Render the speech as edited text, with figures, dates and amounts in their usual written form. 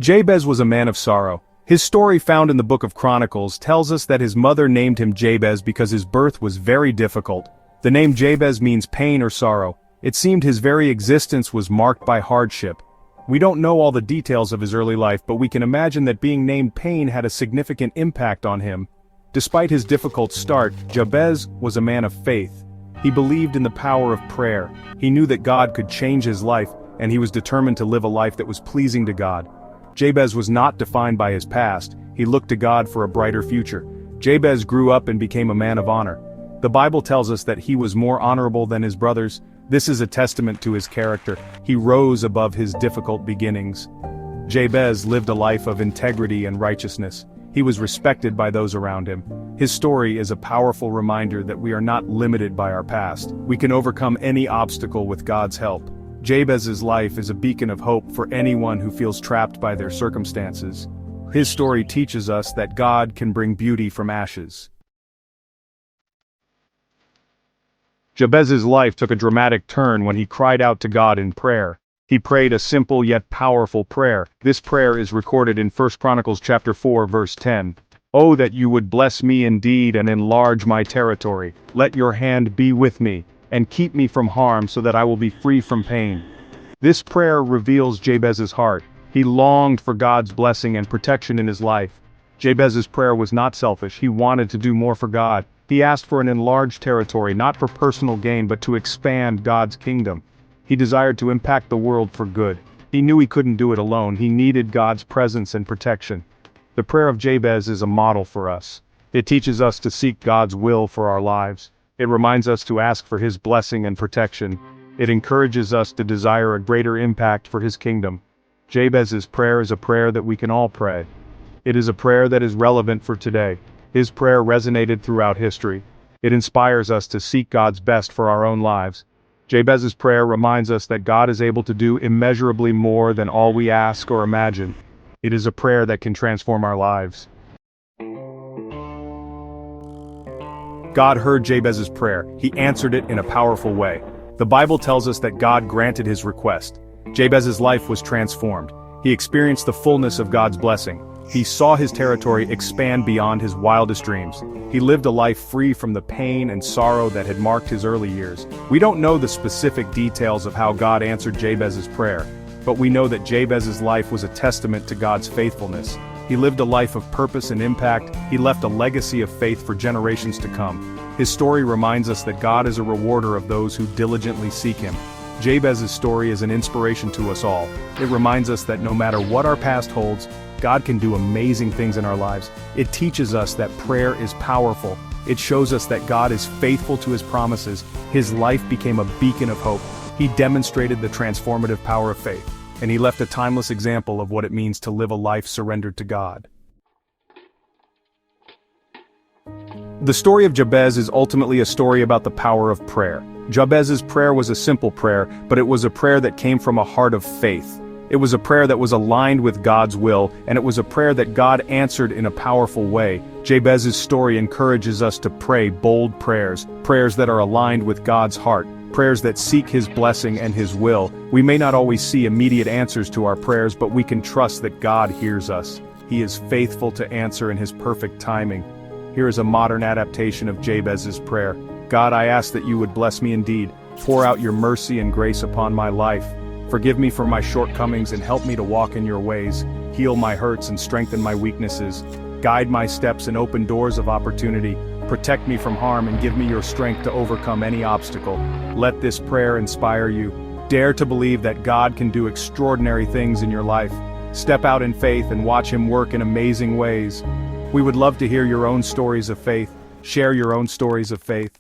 Jabez was a man of sorrow. His story found in the book of Chronicles tells us that his mother named him Jabez because his birth was very difficult. The name Jabez means pain or sorrow. It seemed his very existence was marked by hardship. We don't know all the details of his early life, but we can imagine that being named Pain had a significant impact on him. Despite his difficult start, Jabez was a man of faith. He believed in the power of prayer. He knew that God could change his life, and he was determined to live a life that was pleasing to God. Jabez was not defined by his past. He looked to God for a brighter future. Jabez grew up and became a man of honor. The Bible tells us that he was more honorable than his brothers. This is a testament to his character. He rose above his difficult beginnings. Jabez lived a life of integrity and righteousness. He was respected by those around him. His story is a powerful reminder that we are not limited by our past. We can overcome any obstacle with God's help. Jabez's life is a beacon of hope for anyone who feels trapped by their circumstances. His story teaches us that God can bring beauty from ashes. Jabez's life took a dramatic turn when he cried out to God in prayer. He prayed a simple yet powerful prayer. This prayer is recorded in 1 Chronicles chapter 4 verse 10. "Oh, that you would bless me indeed and enlarge my territory. Let your hand be with me, and keep me from harm so that I will be free from pain." This prayer reveals Jabez's heart. He longed for God's blessing and protection in his life. Jabez's prayer was not selfish. He wanted to do more for God. He asked for an enlarged territory, not for personal gain but to expand God's kingdom. He desired to impact the world for good. He knew he couldn't do it alone. He needed God's presence and protection. The prayer of Jabez is a model for us. It teaches us to seek God's will for our lives. It reminds us to ask for His blessing and protection. It encourages us to desire a greater impact for His kingdom. Jabez's prayer is a prayer that we can all pray. It is a prayer that is relevant for today. His prayer resonated throughout history. It inspires us to seek God's best for our own lives. Jabez's prayer reminds us that God is able to do immeasurably more than all we ask or imagine. It is a prayer that can transform our lives. God heard Jabez's prayer. He answered it in a powerful way. The Bible tells us that God granted his request. Jabez's life was transformed. He experienced the fullness of God's blessing. He saw his territory expand beyond his wildest dreams. He lived a life free from the pain and sorrow that had marked his early years. We don't know the specific details of how God answered Jabez's prayer, but we know that Jabez's life was a testament to God's faithfulness. He lived a life of purpose and impact. He left a legacy of faith for generations to come. His story reminds us that God is a rewarder of those who diligently seek Him. Jabez's story is an inspiration to us all. It reminds us that no matter what our past holds, God can do amazing things in our lives. It teaches us that prayer is powerful. It shows us that God is faithful to His promises. His life became a beacon of hope. He demonstrated the transformative power of faith, and he left a timeless example of what it means to live a life surrendered to God. The story of Jabez is ultimately a story about the power of prayer. Jabez's prayer was a simple prayer, but it was a prayer that came from a heart of faith. It was a prayer that was aligned with God's will, and it was a prayer that God answered in a powerful way. Jabez's story encourages us to pray bold prayers, prayers that are aligned with God's heart, prayers that seek His blessing and His will. We may not always see immediate answers to our prayers, but we can trust that God hears us. He is faithful to answer in His perfect timing. Here is a modern adaptation of Jabez's prayer. God, I ask that you would bless me indeed. Pour out your mercy and grace upon my life. Forgive me for my shortcomings and help me to walk in your ways. Heal my hurts and strengthen my weaknesses. Guide my steps and open doors of opportunity. Protect me from harm and give me your strength to overcome any obstacle. Let this prayer inspire you. Dare to believe that God can do extraordinary things in your life. Step out in faith and watch Him work in amazing ways. We would love to hear your own stories of faith. Share your own stories of faith.